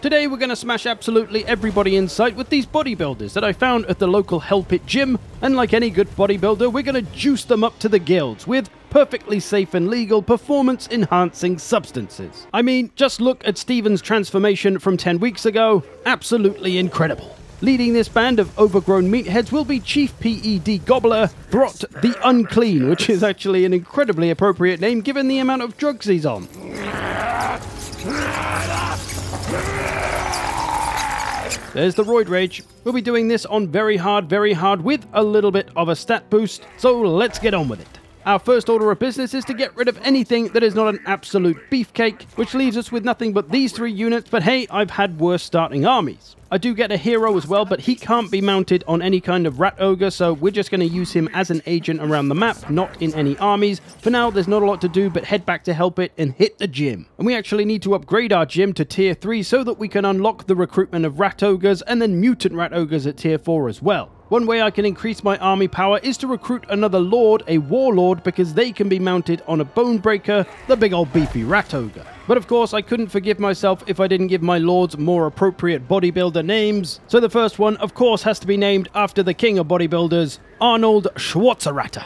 Today we're going to smash absolutely everybody in sight with these bodybuilders that I found at the local Hell Pit gym, and like any good bodybuilder, we're going to juice them up to the gills with perfectly safe and legal performance-enhancing substances. I mean, just look at Steven's transformation from 10 weeks ago. Absolutely incredible. Leading this band of overgrown meatheads will be Chief PED Gobbler Throt the Unclean, which is actually an incredibly appropriate name given the amount of drugs he's on. There's the Roid Rage. We'll be doing this on very hard with a little bit of a stat boost, so let's get on with it. Our first order of business is to get rid of anything that is not an absolute beefcake, which leaves us with nothing but these 3 units, but hey, I've had worse starting armies. I do get a hero as well, but he can't be mounted on any kind of rat ogre, so we're just going to use him as an agent around the map, not in any armies. For now, there's not a lot to do but head back to Help It and hit the gym. And we actually need to upgrade our gym to tier 3 so that we can unlock the recruitment of rat ogres and then mutant rat ogres at tier 4 as well. One way I can increase my army power is to recruit another lord, a warlord, because they can be mounted on a bone breaker, the big old beefy rat ogre. But of course, I couldn't forgive myself if I didn't give my lords more appropriate bodybuilder names. So the first one, of course, has to be named after the king of bodybuilders, Arnold Schwarzenegger.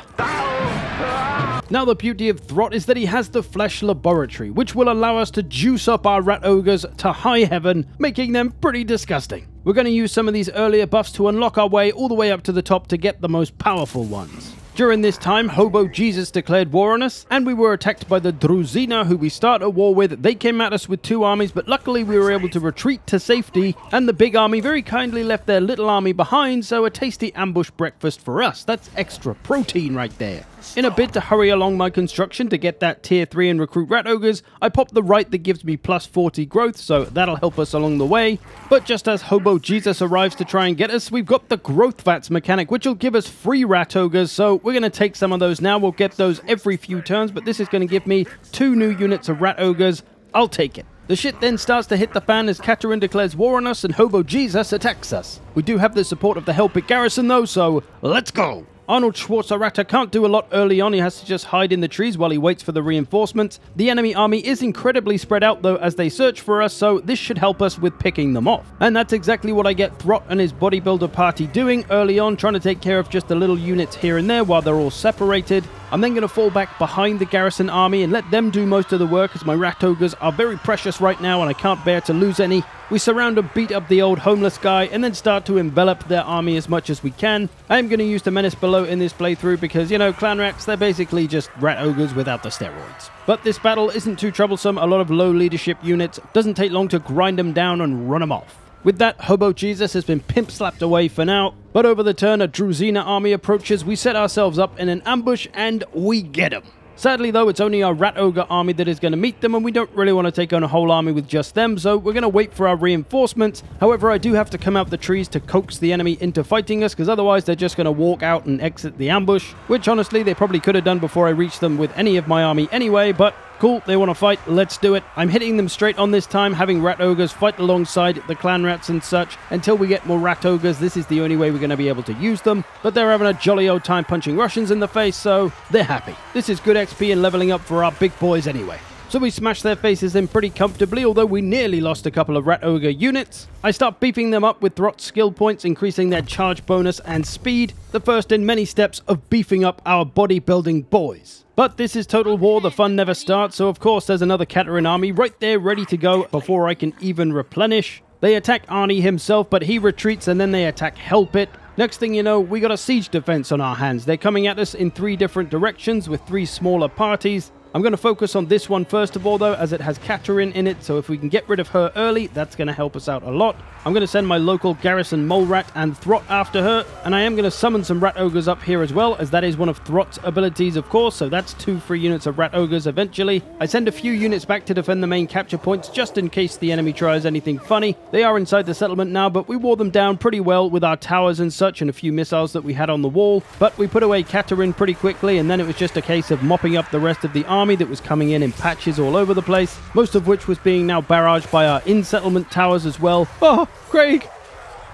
Now the beauty of Throt is that he has the flesh laboratory, which will allow us to juice up our rat ogres to high heaven, making them pretty disgusting. We're going to use some of these earlier buffs to unlock our way all the way up to the top to get the most powerful ones. During this time, Hobo Jesus declared war on us, and we were attacked by the Druzina, who we start a war with. They came at us with 2 armies, but luckily we were able to retreat to safety, and the big army very kindly left their little army behind, so a tasty ambush breakfast for us. That's extra protein right there. In a bid to hurry along my construction to get that tier 3 and recruit rat ogres, I pop the right that gives me plus 40 growth, so that'll help us along the way. But just as Hobo Jesus arrives to try and get us, we've got the growth vats mechanic, which will give us free rat ogres, so we're going to take some of those now. We'll get those every few turns, but this is going to give me 2 new units of rat ogres. I'll take it. The shit then starts to hit the fan as Katerin declares war on us and Hobo Jesus attacks us. We do have the support of the Hell Pit garrison though, so let's go! Arnold Schwarzenegger can't do a lot early on, he has to just hide in the trees while he waits for the reinforcements. The enemy army is incredibly spread out though as they search for us, so this should help us with picking them off. And that's exactly what I get Throt and his bodybuilder party doing early on, trying to take care of just the little units here and there while they're all separated. I'm then going to fall back behind the garrison army and let them do most of the work as my rat ogres are very precious right now and I can't bear to lose any. We surround and beat up the old homeless guy and then start to envelop their army as much as we can. I am going to use the menace below in this playthrough because, you know, clan rats, they're basically just rat ogres without the steroids. But this battle isn't too troublesome, a lot of low leadership units, doesn't take long to grind them down and run them off. With that, Hobo Jesus has been pimp slapped away for now, but over the turn a Druzina army approaches, we set ourselves up in an ambush and we get them. Sadly though, it's only our rat ogre army that is going to meet them and we don't really want to take on a whole army with just them, so we're going to wait for our reinforcements. However, I do have to come out the trees to coax the enemy into fighting us because otherwise they're just going to walk out and exit the ambush, which honestly they probably could have done before I reached them with any of my army anyway, but cool, they want to fight, let's do it. I'm hitting them straight on this time, having rat ogres fight alongside the clan rats and such. Until we get more rat ogres, this is the only way we're going to be able to use them. But they're having a jolly old time punching Russians in the face, so they're happy. This is good XP and leveling up for our big boys anyway. So we smash their faces in pretty comfortably, although we nearly lost a couple of rat ogre units. I start beefing them up with Throt's skill points, increasing their charge bonus and speed, the first in many steps of beefing up our bodybuilding boys. But this is Total War, the fun never starts, so of course there's another Katerin army right there ready to go before I can even replenish. They attack Arnie himself, but he retreats and then they attack Hell Pit. Next thing you know, we got a siege defense on our hands. They're coming at us in 3 different directions with 3 smaller parties. I'm going to focus on this one first of all though, as it has Katerin in it, so if we can get rid of her early, that's going to help us out a lot. I'm going to send my local garrison mole rat and Throt after her, and I am going to summon some rat ogres up here as well, as that is one of Throt's abilities of course, so that's 2 free units of rat ogres eventually. I send a few units back to defend the main capture points just in case the enemy tries anything funny. They are inside the settlement now, but we wore them down pretty well with our towers and such and a few missiles that we had on the wall, but we put away Katerin pretty quickly, and then it was just a case of mopping up the rest of the army that was coming in patches all over the place, most of which was being now barraged by our in-settlement towers as well. Oh, Craig!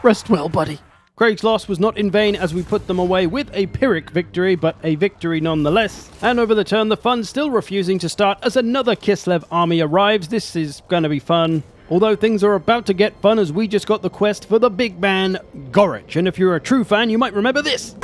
Rest well, buddy. Craig's loss was not in vain as we put them away with a Pyrrhic victory, but a victory nonetheless. And over the turn, the fun's still refusing to start as another Kislev army arrives. This is going to be fun. Although things are about to get fun as we just got the quest for the big man, Gorich. And if you're a true fan, you might remember this.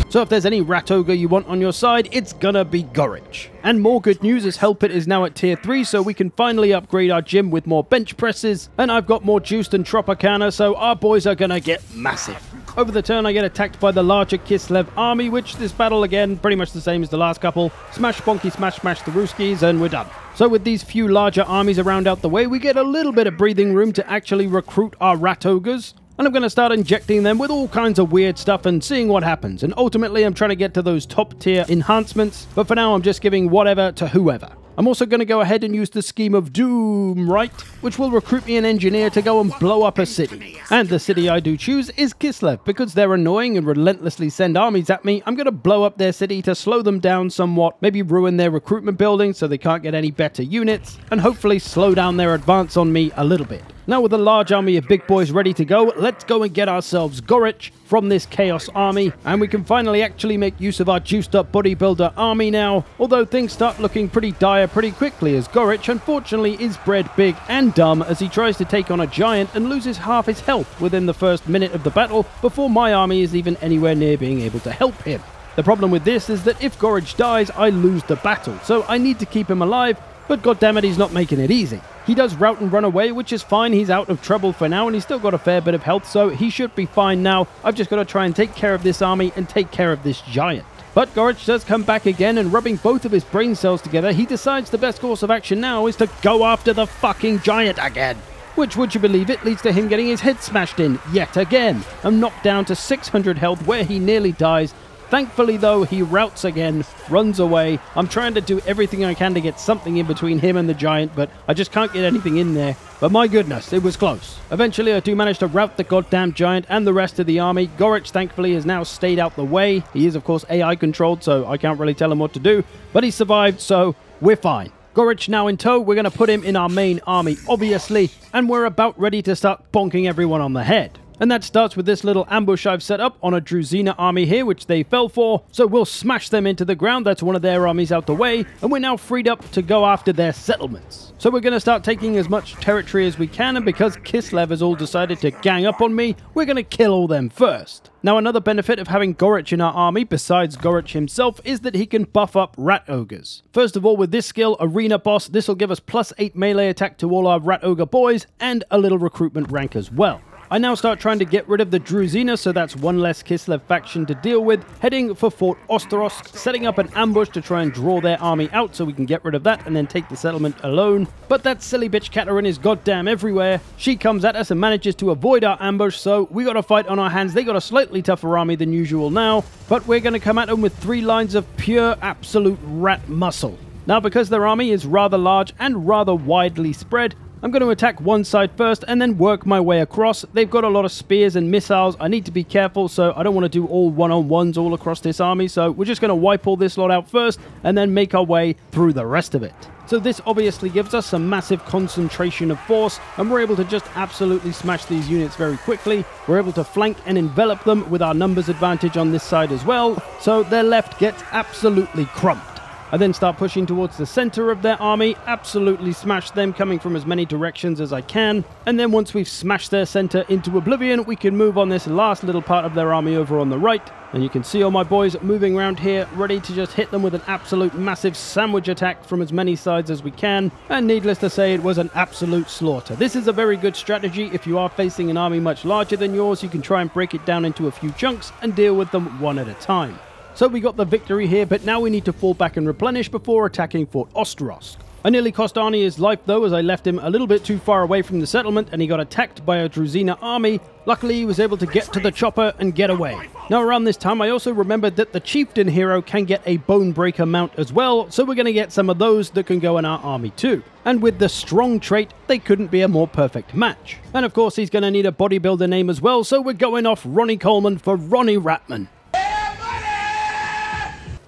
So if there's any rat ogre you want on your side, it's gonna be Gorich. And more good news is Hell Pit is now at tier 3, so we can finally upgrade our gym with more bench presses, and I've got more juice than Tropicana, so our boys are gonna get massive. Over the turn I get attacked by the larger Kislev army, which this battle again, pretty much the same as the last couple. Smash bonky smash smash the Ruskies, and we're done. So with these few larger armies around out the way, we get a little bit of breathing room to actually recruit our rat ogres. And I'm going to start injecting them with all kinds of weird stuff and seeing what happens. And ultimately, I'm trying to get to those top tier enhancements. But for now, I'm just giving whatever to whoever. I'm also going to go ahead and use the Scheme of Doom, right? Which will recruit me an engineer to go and blow up a city. And the city I do choose is Kislev. Because they're annoying and relentlessly send armies at me, I'm going to blow up their city to slow them down somewhat. Maybe ruin their recruitment building so they can't get any better units. And hopefully slow down their advance on me a little bit. Now with a large army of big boys ready to go, let's go and get ourselves Gorich from this Chaos army, and we can finally actually make use of our juiced up bodybuilder army now, although things start looking pretty dire pretty quickly as Gorich unfortunately is bred big and dumb as he tries to take on a giant and loses half his health within the first minute of the battle before my army is even anywhere near being able to help him. The problem with this is that if Gorich dies, I lose the battle, so I need to keep him alive, but goddammit he's not making it easy. He does rout and run away, which is fine. He's out of trouble for now, and he's still got a fair bit of health, so he should be fine now. I've just got to try and take care of this army and take care of this giant. But Gorich does come back again, and rubbing both of his brain cells together, he decides the best course of action now is to go after the fucking giant again. Which, would you believe it, leads to him getting his head smashed in yet again, and knocked down to 600 health where he nearly dies. Thankfully, though, he routs again, runs away. I'm trying to do everything I can to get something in between him and the giant, but I just can't get anything in there. But my goodness, it was close. Eventually, I do manage to rout the goddamn giant and the rest of the army. Gorich, thankfully, has now stayed out the way. He is, of course, AI controlled, so I can't really tell him what to do. But he survived, so we're fine. Gorich now in tow. We're going to put him in our main army, obviously. And we're about ready to start bonking everyone on the head. And that starts with this little ambush I've set up on a Druzina army here, which they fell for. So we'll smash them into the ground. That's one of their armies out the way. And we're now freed up to go after their settlements. So we're going to start taking as much territory as we can. And because Kislev has all decided to gang up on me, we're going to kill all them first. Now another benefit of having Gorich in our army, besides Gorich himself, is that he can buff up rat ogres. First of all, with this skill, Arena Boss, this will give us +8 melee attack to all our rat ogre boys and a little recruitment rank as well. I now start trying to get rid of the Druzina, so that's one less Kislev faction to deal with, heading for Fort Osterosk, setting up an ambush to try and draw their army out so we can get rid of that and then take the settlement alone. But that silly bitch Katarina is goddamn everywhere. She comes at us and manages to avoid our ambush, so we got a fight on our hands. They got a slightly tougher army than usual now, but we're going to come at them with 3 lines of pure absolute rat muscle. Now because their army is rather large and rather widely spread, I'm going to attack one side first and then work my way across. They've got a lot of spears and missiles. I need to be careful, so I don't want to do all one-on-ones all across this army. So we're just going to wipe all this lot out first and then make our way through the rest of it. So this obviously gives us some massive concentration of force, and we're able to just absolutely smash these units very quickly. We're able to flank and envelop them with our numbers advantage on this side as well. So their left gets absolutely crumped. I then start pushing towards the center of their army, absolutely smash them, coming from as many directions as I can. And then once we've smashed their center into oblivion, we can move on this last little part of their army over on the right. And you can see all my boys moving around here, ready to just hit them with an absolute massive sandwich attack from as many sides as we can. And needless to say, it was an absolute slaughter. This is a very good strategy. If you are facing an army much larger than yours, you can try and break it down into a few chunks and deal with them one at a time. So we got the victory here, but now we need to fall back and replenish before attacking Fort Osterosk. I nearly cost Arnie his life though, as I left him a little bit too far away from the settlement and he got attacked by a Druzina army. Luckily he was able to get to the chopper and get away. Now around this time I also remembered that the Chieftain hero can get a Bonebreaker mount as well, so we're going to get some of those that can go in our army too. And with the strong trait, they couldn't be a more perfect match. And of course he's going to need a bodybuilder name as well, so we're going off Ronnie Coleman for Ronnie Ratman.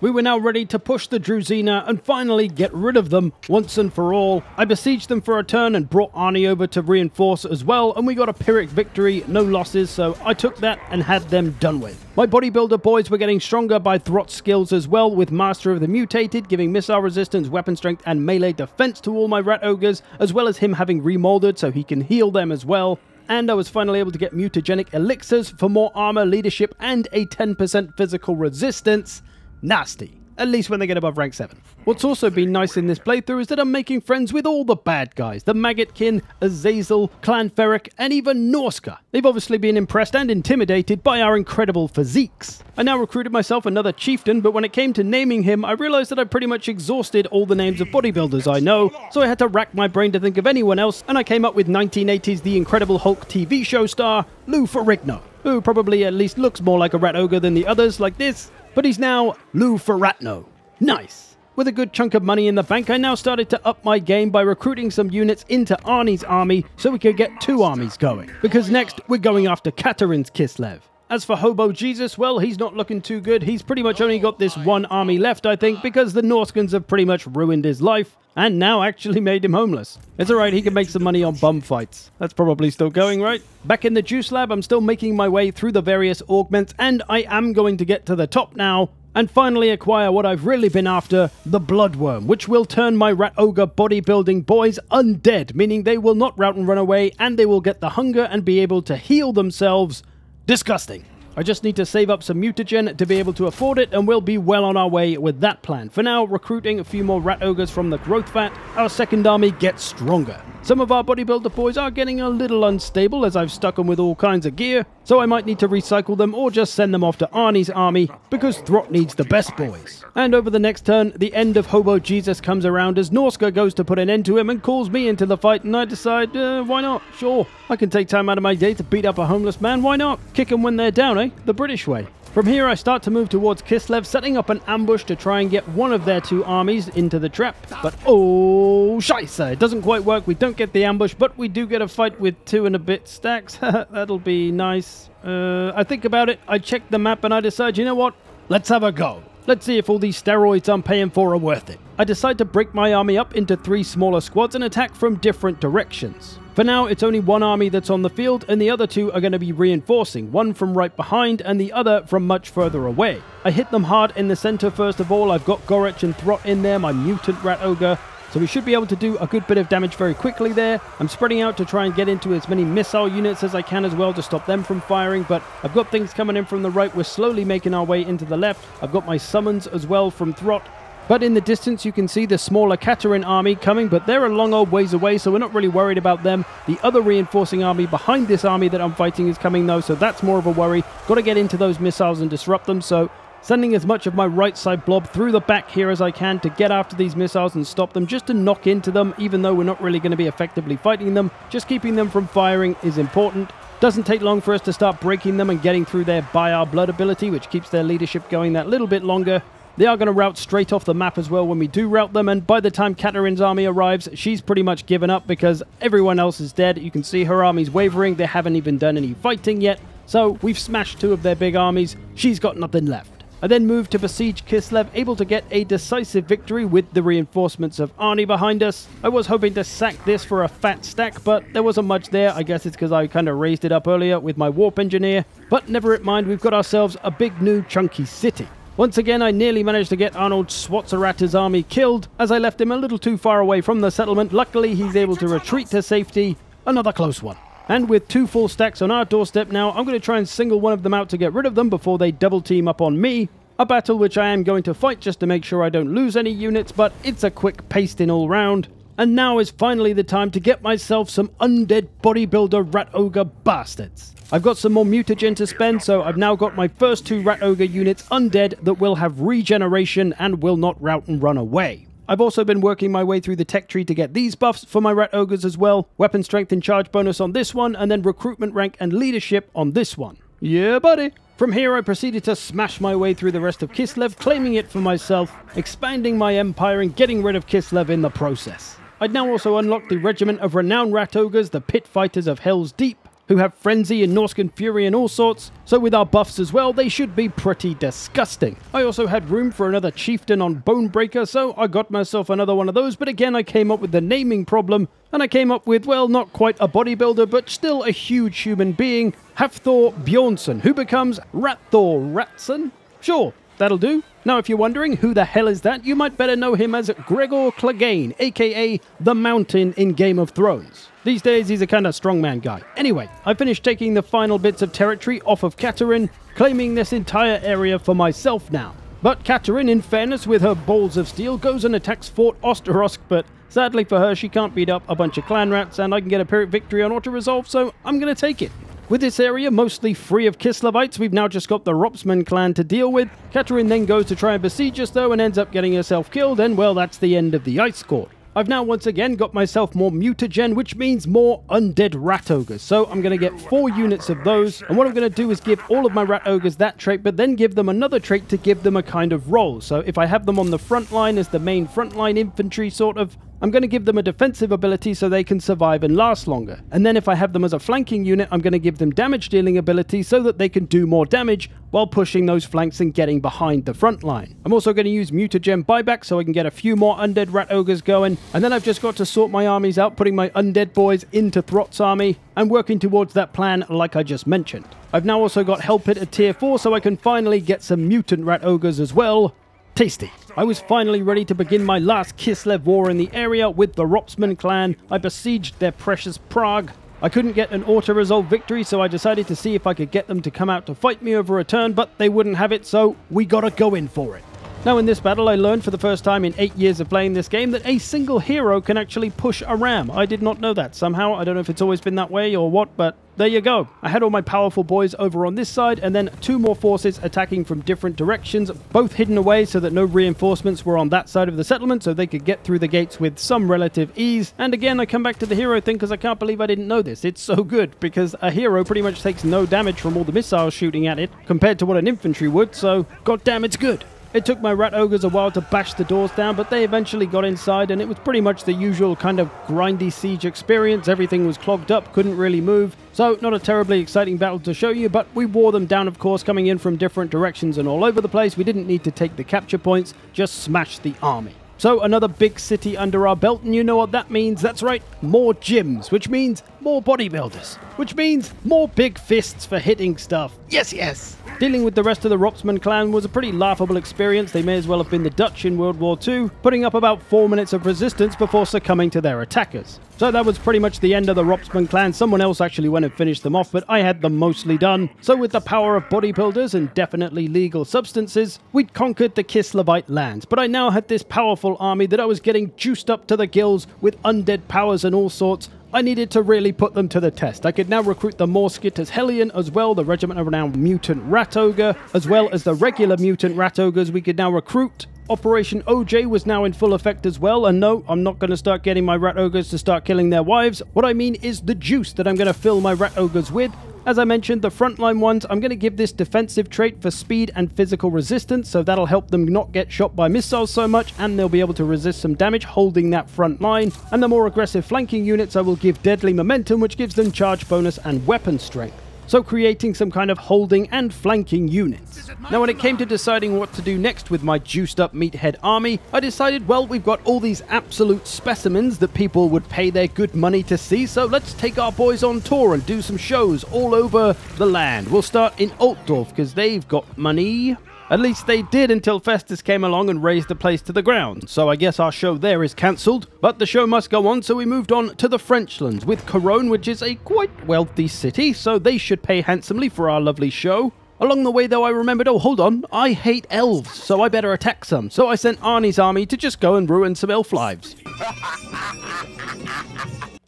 We were now ready to push the Druzina and finally get rid of them once and for all. I besieged them for a turn and brought Arnie over to reinforce as well, and we got a Pyrrhic victory, no losses, so I took that and had them done with. My bodybuilder boys were getting stronger by Throt's skills as well, with Master of the Mutated giving missile resistance, weapon strength and melee defense to all my rat ogres, as well as him having remolded so he can heal them as well. And I was finally able to get mutagenic elixirs for more armor, leadership, and a 10% physical resistance. Nasty. At least when they get above rank 7. What's also been nice in this playthrough is that I'm making friends with all the bad guys. The Maggotkin, Azazel, Clan Ferric, and even Norska. They've obviously been impressed and intimidated by our incredible physiques. I now recruited myself another chieftain, but when it came to naming him, I realized that I pretty much exhausted all the names of bodybuilders I know, so I had to rack my brain to think of anyone else, and I came up with 1980s The Incredible Hulk TV show star, Lou Ferrigno, who probably at least looks more like a rat ogre than the others like this. But he's now Lou Ferratno. Nice. With a good chunk of money in the bank, I now started to up my game by recruiting some units into Arnie's army so we could get 2 armies going. Because next, we're going after Katarin's Kislev. As for Hobo Jesus, well, he's not looking too good. He's pretty much only got this 1 army left, I think, because the Norskans have pretty much ruined his life, and now actually made him homeless. It's alright, he can make some money on bum fights. That's probably still going, right? Back in the Juice Lab, I'm still making my way through the various augments, and I am going to get to the top now, and finally acquire what I've really been after, the Bloodworm, which will turn my Rat Ogre bodybuilding boys undead, meaning they will not rout and run away, and they will get the hunger and be able to heal themselves. Disgusting. I just need to save up some mutagen to be able to afford it, and we'll be well on our way with that plan. For now, recruiting a few more rat ogres from the growth vat, our second army gets stronger. Some of our bodybuilder boys are getting a little unstable as I've stuck them with all kinds of gear, so I might need to recycle them or just send them off to Arnie's army, because Throt needs the best boys. And over the next turn, the end of Hobo Jesus comes around as Norska goes to put an end to him and calls me into the fight, and I decide, why not? Sure, I can take time out of my day to beat up a homeless man, why not? Kick them when they're down, eh? The British way. From here, I start to move towards Kislev, setting up an ambush to try and get one of their 2 armies into the trap. But oh, scheisse, it doesn't quite work. We don't get the ambush, but we do get a fight with 2 and a bit stacks. That'll be nice. I think about it, I check the map, and I decide, you know what? Let's have a go. Let's see if all these steroids I'm paying for are worth it. I decide to break my army up into 3 smaller squads and attack from different directions. For now, it's only 1 army that's on the field, and the other 2 are going to be reinforcing, one from right behind and the other from much further away. I hit them hard in the center first of all. I've got Gorich and Throt in there, my mutant rat ogre, so we should be able to do a good bit of damage very quickly there. I'm spreading out to try and get into as many missile units as I can as well to stop them from firing, but I've got things coming in from the right. We're slowly making our way into the left. I've got my summons as well from Throt. But in the distance, you can see the smaller Katarin army coming, but they're a long old ways away, so we're not really worried about them. The other reinforcing army behind this army that I'm fighting is coming, though, so that's more of a worry. Got to get into those missiles and disrupt them, so sending as much of my right side blob through the back here as I can to get after these missiles and stop them, just to knock into them, even though we're not really going to be effectively fighting them. Just keeping them from firing is important. Doesn't take long for us to start breaking them and getting through their Buy Our Blood ability, which keeps their leadership going that little bit longer. They are going to rout straight off the map as well when we do rout them, and by the time Katarin's army arrives, she's pretty much given up because everyone else is dead. You can see her army's wavering. They haven't even done any fighting yet, so we've smashed 2 of their big armies. She's got nothing left. I then moved to besiege Kislev, able to get a decisive victory with the reinforcements of Arnie behind us. I was hoping to sack this for a fat stack, but there wasn't much there. I guess it's because I kind of raised it up earlier with my warp engineer, but never mind, we've got ourselves a big new chunky city. Once again, I nearly managed to get Arnold Schwarzerata's army killed, as I left him a little too far away from the settlement. Luckily, he's able to retreat to safety. Another close one. And with 2 full stacks on our doorstep now, I'm going to try and single one of them out to get rid of them before they double team up on me. A battle which I am going to fight just to make sure I don't lose any units, but it's a quick pasting all round. And now is finally the time to get myself some undead bodybuilder rat ogre bastards. I've got some more mutagen to spend, so I've now got my first 2 rat ogre units undead that will have regeneration and will not rout and run away. I've also been working my way through the tech tree to get these buffs for my rat ogres as well. Weapon strength and charge bonus on this one, and then recruitment rank and leadership on this one. Yeah, buddy! From here, I proceeded to smash my way through the rest of Kislev, claiming it for myself, expanding my empire and getting rid of Kislev in the process. I'd now also unlocked the regiment of renowned rat ogres, the pit fighters of Hell's Deep, who have Frenzy and Norscan Fury and all sorts, so with our buffs as well, they should be pretty disgusting. I also had room for another Chieftain on Bonebreaker, so I got myself another one of those, but again I came up with the naming problem, and I came up with, well, not quite a bodybuilder, but still a huge human being, Hafthor Bjornsson, who becomes Ratthor Ratson? Sure, that'll do. Now, if you're wondering who the hell is that, you might better know him as Gregor Clegane, aka the Mountain in Game of Thrones. These days, he's a kind of strongman guy. Anyway, I finished taking the final bits of territory off of Katerin, claiming this entire area for myself now. But Katerin, in fairness, with her balls of steel, goes and attacks Fort Osterosk, but sadly for her, she can't beat up a bunch of clan rats, and I can get a Pyrrhic victory on auto-resolve, so I'm gonna take it. With this area mostly free of Kislevites, we've now just got the Ropsman clan to deal with. Katerin then goes to try and besiege us though and ends up getting herself killed, and well, that's the end of the Ice Court. I've now once again got myself more mutagen, which means more Undead Rat Ogres. So I'm going to get 4 units of those, and what I'm going to do is give all of my Rat Ogres that trait, but then give them another trait to give them a kind of role. So if I have them on the front line as the main frontline infantry sort of, I'm going to give them a defensive ability so they can survive and last longer. And then if I have them as a flanking unit, I'm going to give them damage dealing ability so that they can do more damage while pushing those flanks and getting behind the front line. I'm also going to use mutagen buyback so I can get a few more Undead Rat Ogres going. And then I've just got to sort my armies out, putting my Undead boys into Throt's army and working towards that plan like I just mentioned. I've now also got Hell Pit at tier 4 so I can finally get some Mutant Rat Ogres as well. Tasty. I was finally ready to begin my last Kislev war in the area with the Ropsman clan. I besieged their precious Prague. I couldn't get an auto-resolve victory, so I decided to see if I could get them to come out to fight me over a turn, but they wouldn't have it, so we gotta go in for it. Now in this battle I learned for the first time in 8 years of playing this game that a single hero can actually push a ram. I did not know that somehow. I don't know if it's always been that way or what, but there you go. I had all my powerful boys over on this side and then 2 more forces attacking from different directions, both hidden away so that no reinforcements were on that side of the settlement so they could get through the gates with some relative ease. And again, I come back to the hero thing because I can't believe I didn't know this. It's so good because a hero pretty much takes no damage from all the missiles shooting at it compared to what an infantry would, so goddamn it's good. It took my Rat Ogres a while to bash the doors down, but they eventually got inside, and it was pretty much the usual kind of grindy siege experience. Everything was clogged up, couldn't really move, so not a terribly exciting battle to show you, but we wore them down, of course, coming in from different directions and all over the place. We didn't need to take the capture points, just smash the army. So another big city under our belt, and you know what that means. That's right, more gyms, which means more bodybuilders, which means more big fists for hitting stuff. Yes, yes! Dealing with the rest of the Ropsman clan was a pretty laughable experience. They may as well have been the Dutch in World War II, putting up about 4 minutes of resistance before succumbing to their attackers. So that was pretty much the end of the Ropsman clan. Someone else actually went and finished them off, but I had them mostly done. So with the power of bodybuilders and definitely legal substances, we'd conquered the Kislevite lands. But I now had this powerful army that I was getting juiced up to the gills with undead powers and all sorts. I needed to really put them to the test. I could now recruit the Morskit as Hellion as well, the Regiment of Renowned Mutant Rat Ogre, as well as the regular Mutant Rat Ogres we could now recruit. Operation OJ was now in full effect as well, and no, I'm not going to start getting my Rat Ogres to start killing their wives. What I mean is the juice that I'm going to fill my Rat Ogres with. As I mentioned, the frontline ones, I'm going to give this defensive trait for speed and physical resistance, so that'll help them not get shot by missiles so much, and they'll be able to resist some damage holding that front line. And the more aggressive flanking units I will give deadly momentum, which gives them charge bonus and weapon strength. So creating some kind of holding and flanking units. Now when it came to deciding what to do next with my juiced up meathead army, I decided, well, we've got all these absolute specimens that people would pay their good money to see, so let's take our boys on tour and do some shows all over the land. We'll start in Altdorf because they've got money. At least they did until Festus came along and razed the place to the ground, so I guess our show there is cancelled. But the show must go on, so we moved on to the Frenchlands with Cologne, which is a quite wealthy city, so they should pay handsomely for our lovely show. Along the way though I remembered, oh hold on, I hate elves, so I better attack some. So I sent Arnie's army to just go and ruin some elf lives.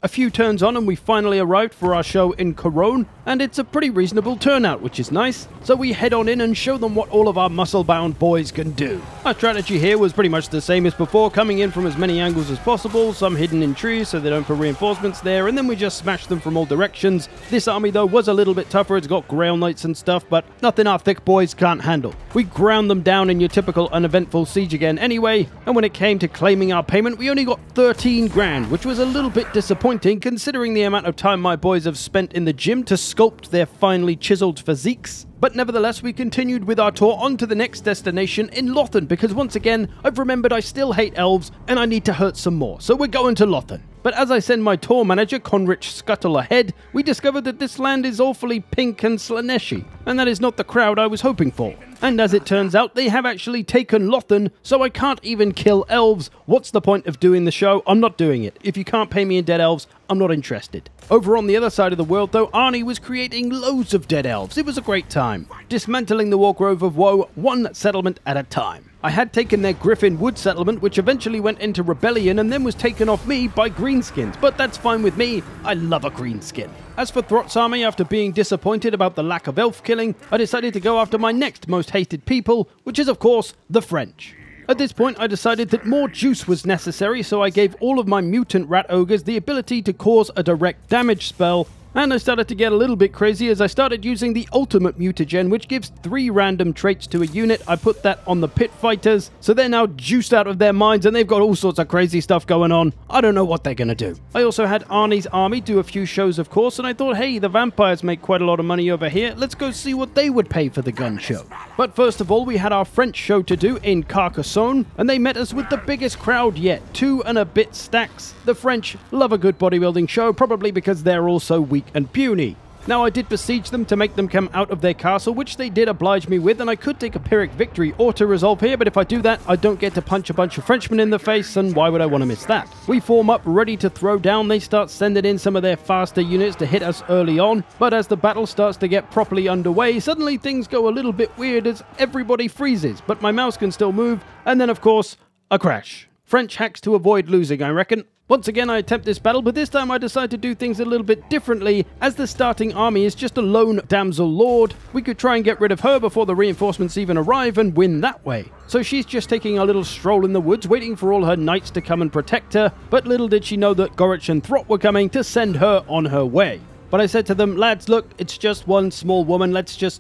A few turns on and we finally arrived for our show in Cologne, and it's a pretty reasonable turnout, which is nice. So we head on in and show them what all of our muscle-bound boys can do. Our strategy here was pretty much the same as before, coming in from as many angles as possible, some hidden in trees so they don't put reinforcements there, and then we just smash them from all directions. This army though was a little bit tougher, it's got Grail Knights and stuff, but nothing our thick boys can't handle. We ground them down in your typical uneventful siege again anyway, and when it came to claiming our payment, we only got 13 grand, which was a little bit disappointing disappointing considering the amount of time my boys have spent in the gym to sculpt their finely chiseled physiques. But nevertheless, we continued with our tour on to the next destination in Lothan, because once again, I've remembered I still hate elves and I need to hurt some more, so we're going to Lothan. But as I send my tour manager, Conrich Scuttle, ahead, we discovered that this land is awfully pink and Slaneshi, and that is not the crowd I was hoping for. And as it turns out, they have actually taken Lothan, so I can't even kill elves. What's the point of doing the show? I'm not doing it. If you can't pay me in dead elves, I'm not interested. Over on the other side of the world, though, Arnie was creating loads of dead elves. It was a great time, dismantling the Wargrove of Woe one settlement at a time. I had taken their Griffin Wood settlement, which eventually went into rebellion and then was taken off me by greenskins, but that's fine with me. I love a greenskin. As for Throt's army, after being disappointed about the lack of elf killing, I decided to go after my next most hated people, which is of course the French. At this point, I decided that more juice was necessary, so I gave all of my mutant rat ogres the ability to cause a direct damage spell, and I started to get a little bit crazy as I started using the ultimate mutagen, which gives 3 random traits to a unit. I put that on the pit fighters, so they're now juiced out of their minds and they've got all sorts of crazy stuff going on. I don't know what they're gonna do. I also had Arnie's army do a few shows, of course, and I thought, hey, the vampires make quite a lot of money over here. Let's go see what they would pay for the gun show. But first of all, we had our French show to do in Carcassonne, and they met us with the biggest crowd yet, 2 and a bit stacks. The French love a good bodybuilding show, probably because they're also weak and puny. Now, I did besiege them to make them come out of their castle, which they did oblige me with, and I could take a Pyrrhic victory or to resolve here, but if I do that, I don't get to punch a bunch of Frenchmen in the face, and why would I want to miss that? We form up, ready to throw down. They start sending in some of their faster units to hit us early on, but as the battle starts to get properly underway, suddenly things go a little bit weird as everybody freezes, but my mouse can still move, and then of course, a crash. French hacks to avoid losing, I reckon. Once again, I attempt this battle, but this time I decide to do things a little bit differently, as the starting army is just a lone damsel lord. We could try and get rid of her before the reinforcements even arrive and win that way. So she's just taking a little stroll in the woods, waiting for all her knights to come and protect her, but little did she know that Gorich and Throt were coming to send her on her way. But I said to them, lads, look, it's just one small woman,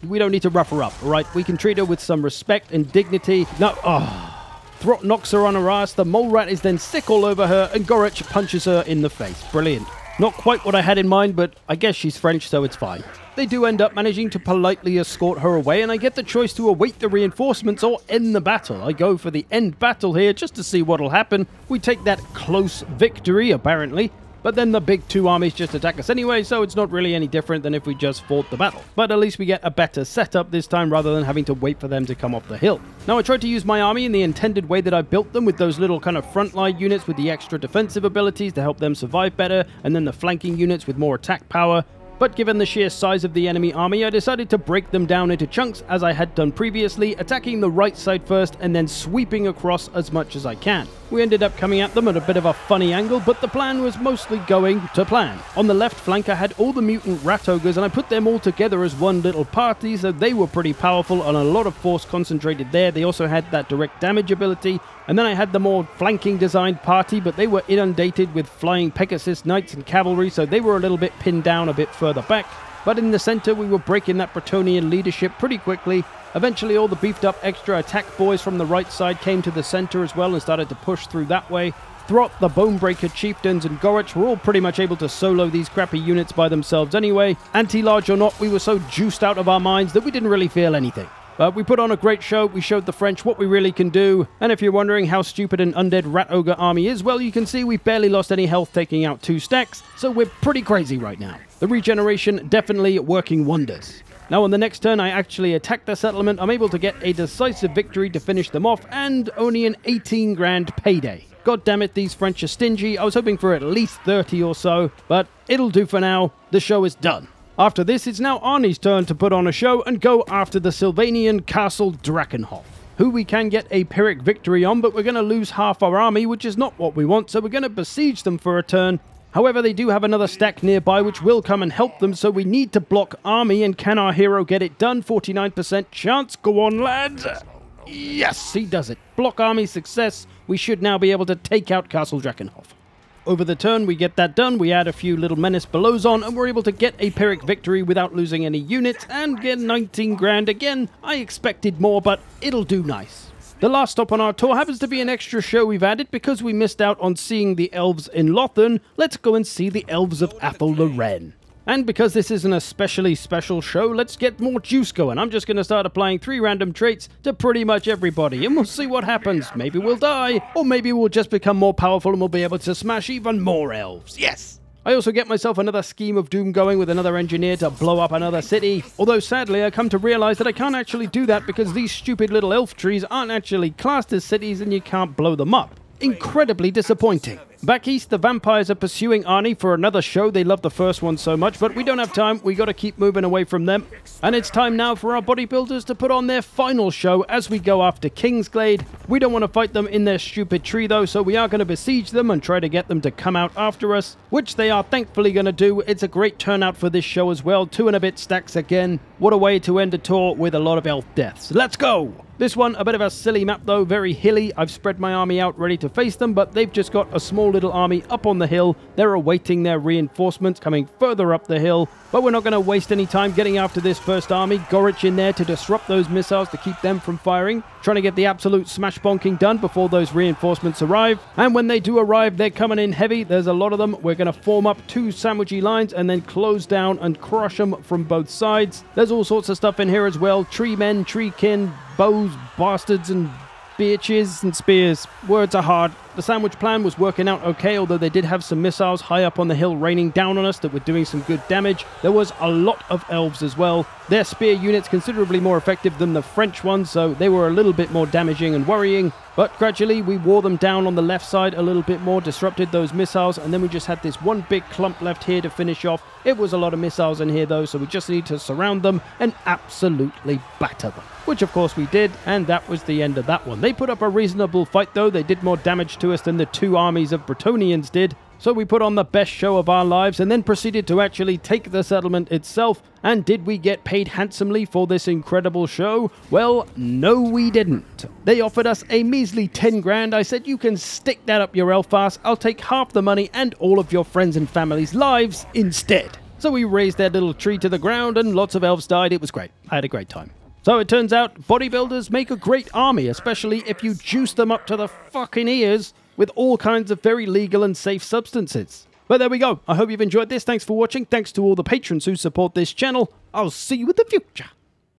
we don't need to rough her up, alright? We can treat her with some respect and dignity. Throt knocks her on her ass, the mole rat is then sick all over her, and Gorich punches her in the face. Brilliant. Not quite what I had in mind, but I guess she's French, so it's fine. They do end up managing to politely escort her away, and I get the choice to await the reinforcements or end the battle. I go for the end battle here just to see what'll happen. We take that close victory, apparently. But then the big 2 armies just attack us anyway, so it's not really any different than if we just fought the battle. But at least we get a better setup this time rather than having to wait for them to come off the hill. Now, I tried to use my army in the intended way that I built them, with those little kind of frontline units with the extra defensive abilities to help them survive better, and then the flanking units with more attack power. But given the sheer size of the enemy army, I decided to break them down into chunks as I had done previously, attacking the right side first and then sweeping across as much as I can. We ended up coming at them at a bit of a funny angle, but the plan was mostly going to plan. On the left flank, I had all the mutant rat ogres, and I put them all together as one little party, so they were pretty powerful and a lot of force concentrated there. They also had that direct damage ability. And then I had the more flanking designed party, but they were inundated with flying Pegasus knights and cavalry, so they were a little bit pinned down a bit further back. But in the center, we were breaking that Bretonian leadership pretty quickly. Eventually, all the beefed up extra attack boys from the right side came to the center as well and started to push through that way. Throt, the Bonebreaker chieftains, and Gorich were all pretty much able to solo these crappy units by themselves anyway. Anti-large or not, we were so juiced out of our minds that we didn't really feel anything. But we put on a great show, we showed the French what we really can do, and if you're wondering how stupid an Undead Rat Ogre army is, well, you can see we barely lost any health taking out 2 stacks, so we're pretty crazy right now. The regeneration definitely working wonders. Now on the next turn, I actually attack the settlement. I'm able to get a decisive victory to finish them off, and only an 18 grand payday. God damn it, these French are stingy. I was hoping for at least 30 or so, but it'll do for now. The show is done. After this, it's now Arnie's turn to put on a show and go after the Sylvanian Castle Drakenhof, who we can get a Pyrrhic victory on, but we're going to lose half our army, which is not what we want, so we're going to besiege them for a turn. However, they do have another stack nearby, which will come and help them, so we need to block army, and can our hero get it done? 49% chance. Go on, lads. Yes, he does it. Block army success. We should now be able to take out Castle Drakenhof. Over the turn, we get that done, we add a few little menace belows on, and we're able to get a Pyrrhic victory without losing any units, and get 19 grand again. I expected more, but it'll do nice. The last stop on our tour happens to be an extra show we've added because we missed out on seeing the elves in Lothan. Let's go and see the elves of Athel Loren. And because this is an especially special show, let's get more juice going. I'm just going to start applying 3 random traits to pretty much everybody, and we'll see what happens. Maybe we'll die, or maybe we'll just become more powerful and we'll be able to smash even more elves. Yes! I also get myself another scheme of doom going with another engineer to blow up another city. Although sadly I come to realize that I can't actually do that because these stupid little elf trees aren't actually classed as cities and you can't blow them up. Incredibly disappointing. Back east, the vampires are pursuing Arnie for another show. They love the first one so much, but we don't have time. We got to keep moving away from them. And it's time now for our bodybuilders to put on their final show as we go after Kingsglade. We don't want to fight them in their stupid tree though, so we are going to besiege them and try to get them to come out after us, which they are thankfully going to do. It's a great turnout for this show as well. 2 and a bit stacks again. What a way to end a tour with a lot of elf deaths. Let's go! This one, a bit of a silly map though, very hilly. I've spread my army out ready to face them, but they've just got a small little army up on the hill. They're awaiting their reinforcements coming further up the hill, but we're not going to waste any time getting after this first army. Gorich in there to disrupt those missiles to keep them from firing. Trying to get the absolute smash bonking done before those reinforcements arrive. And when they do arrive, they're coming in heavy. There's a lot of them. We're going to form up 2 sandwichy lines and then close down and crush them from both sides. There's all sorts of stuff in here as well. Tree men, tree kin, bows, bastards, and bitches and spears. Words are hard. The sandwich plan was working out okay, although they did have some missiles high up on the hill raining down on us that were doing some good damage. There was a lot of elves as well. Their spear units considerably more effective than the French ones, so they were a little bit more damaging and worrying. But gradually we wore them down on the left side a little bit more, disrupted those missiles, and then we just had this one big clump left here to finish off. It was a lot of missiles in here though, so we just need to surround them and absolutely batter them. Which of course we did, and that was the end of that one. They put up a reasonable fight though. They did more damage to us than the 2 armies of Bretonnians did. So we put on the best show of our lives and then proceeded to actually take the settlement itself. And did we get paid handsomely for this incredible show? Well, no we didn't. They offered us a measly 10 grand. I said, you can stick that up your elf ass. I'll take half the money and all of your friends and family's lives instead. So we raised that little tree to the ground and lots of elves died. It was great. I had a great time. So it turns out bodybuilders make a great army, especially if you juice them up to the fucking ears with all kinds of very legal and safe substances. But there we go. I hope you've enjoyed this. Thanks for watching. Thanks to all the patrons who support this channel. I'll see you in the future.